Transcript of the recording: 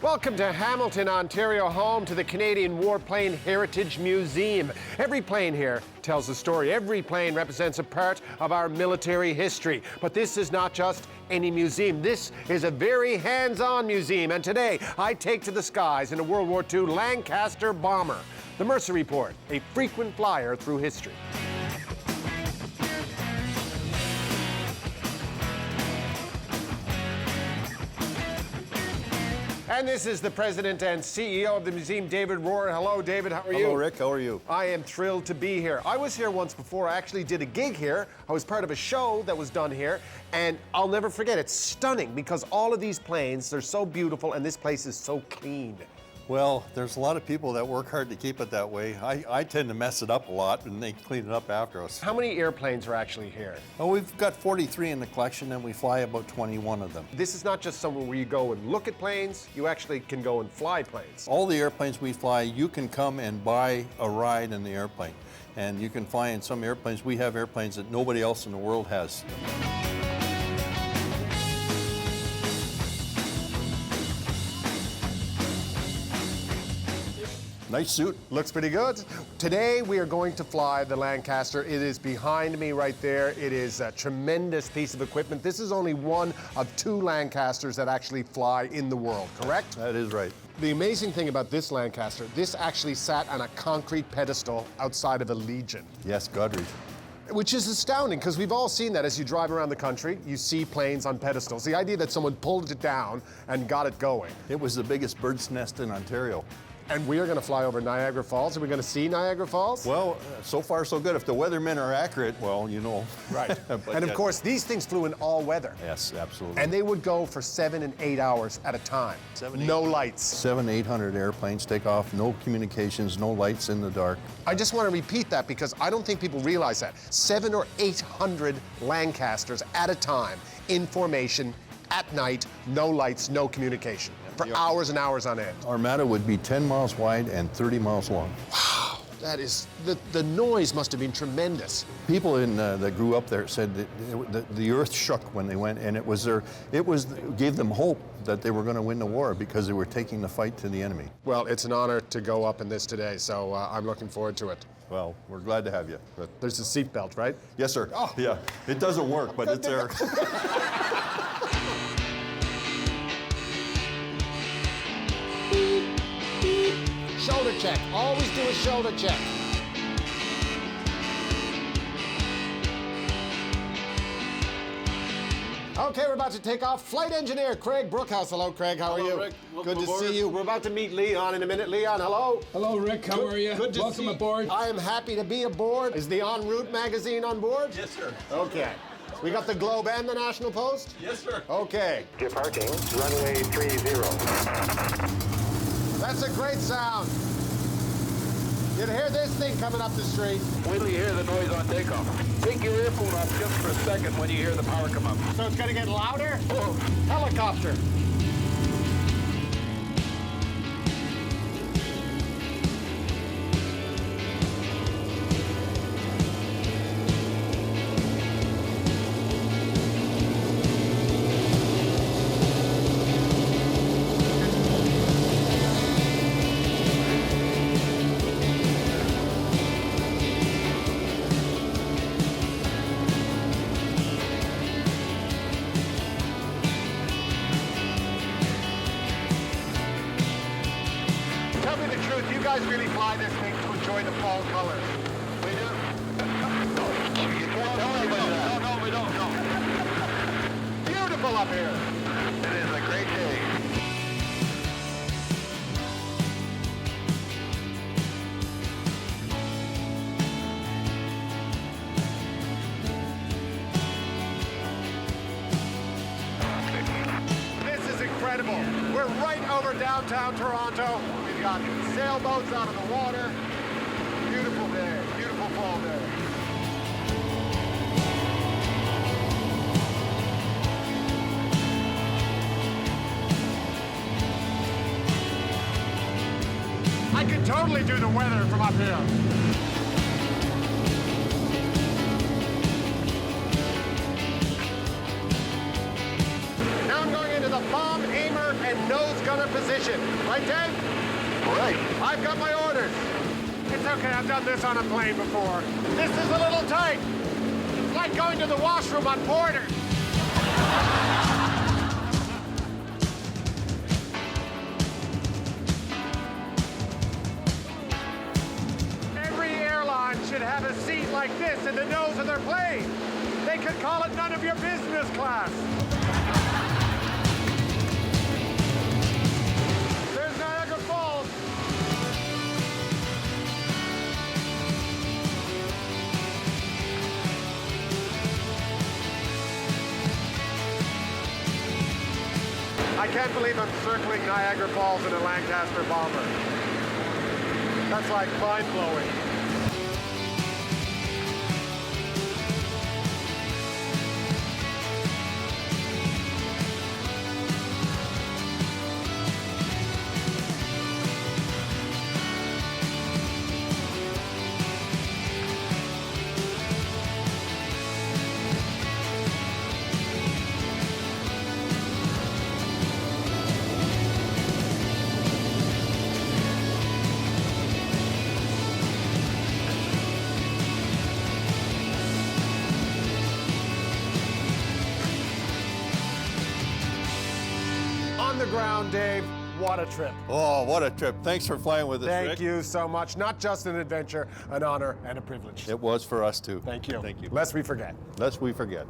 Welcome to Hamilton, Ontario, home to the Canadian Warplane Heritage Museum. Every plane here tells a story. Every plane represents a part of our military history. But this is not just any museum. This is a very hands-on museum. And today, I take to the skies in a World War II Lancaster bomber. The Mercer Report, a frequent flyer through history. And this is the president and CEO of the museum, David Rohr. Hello, David. How are you? Hello, Rick. How are you? I am thrilled to be here. I was here once before. I actually did a gig here. I was part of a show that was done here, and I'll never forget. It's stunning because all of these planes, they're so beautiful, and this place is so clean. Well, there's a lot of people that work hard to keep it that way. I tend to mess it up a lot, and they clean it up after us. How many airplanes are actually here? Well, we've got 43 in the collection, and we fly about 21 of them. This is not just somewhere where you go and look at planes. You actually can go and fly planes. All the airplanes we fly, you can come and buy a ride in the airplane. And you can fly in some airplanes. We have airplanes that nobody else in the world has. Nice suit. Looks pretty good. Today we are going to fly the Lancaster. It is behind me right there. It is a tremendous piece of equipment. This is only one of two Lancasters that actually fly in the world, correct? That is right. The amazing thing about this Lancaster, this actually sat on a concrete pedestal outside of a Legion. Yes, Godrich. Which is astounding, because we've all seen that as you drive around the country, you see planes on pedestals. The idea that someone pulled it down and got it going. It was the biggest bird's nest in Ontario. And we are going to fly over Niagara Falls. Are we going to see Niagara Falls? Well, so far so good. If the weathermen are accurate, well, you know. Right. And of course, these things flew in all weather. Yes, absolutely. And they would go for 7 and 8 hours at a time. No lights. 700-800 airplanes take off, no communications, no lights in the dark. I just want to repeat that because I don't think people realize that. 700 or 800 Lancasters at a time in formation at night, no lights, no communication. For hours and hours on end. Armada would be 10 miles wide and 30 miles long. Wow, that is, the noise must have been tremendous. People that grew up there said that the earth shook when they went, and it gave them hope that they were going to win the war because they were taking the fight to the enemy. Well, it's an honor to go up in this today, so I'm looking forward to it. Well, we're glad to have you. But there's a seatbelt, right? Yes, sir. Oh. Yeah, it doesn't work, but it's there. Shoulder check. Always do a shoulder check. Okay, we're about to take off. Flight engineer Craig Brookhouse. Hello, Craig. How are you? Rick. Good to see you. We're about to meet Leon in a minute. Leon, hello. Hello, Rick. How are you? Good to Welcome aboard. I am happy to be aboard. Is the En Route magazine on board? Yes, sir. Okay. We got the Globe and the National Post? Yes, sir. Okay. Departing runway 30. That's a great sound. You'd hear this thing coming up the street. Wait till you hear the noise on takeoff. Take your earphone off just for a second when you hear the power come up. So it's going to get louder? Oh, helicopter. Tell me the truth, you guys really fly this thing to enjoy the fall colors. We do? You can't tell anybody that. No, we don't. No. Beautiful up here. It is a great day. This is incredible. We're right over downtown Toronto. We've got sailboats out of the water. Beautiful day, beautiful fall day. I can totally do the weather from up here. Now I'm going into the bomb, aimer, and nose gun another position. Right, Dave? Right. I've got my orders. It's okay, I've done this on a plane before. This is a little tight. It's like going to the washroom on board. Every airline should have a seat like this in the nose of their plane. They could call it none of your business class. There's Niagara Falls. I can't believe I'm circling Niagara Falls in a Lancaster bomber. That's like mind-blowing. On the ground, Dave. What a trip. Oh, what a trip. Thanks for flying with us, Rick. Thank you so much. Not just an adventure, an honor and a privilege. It was for us too. Thank you. Thank you. Lest we forget. Lest we forget.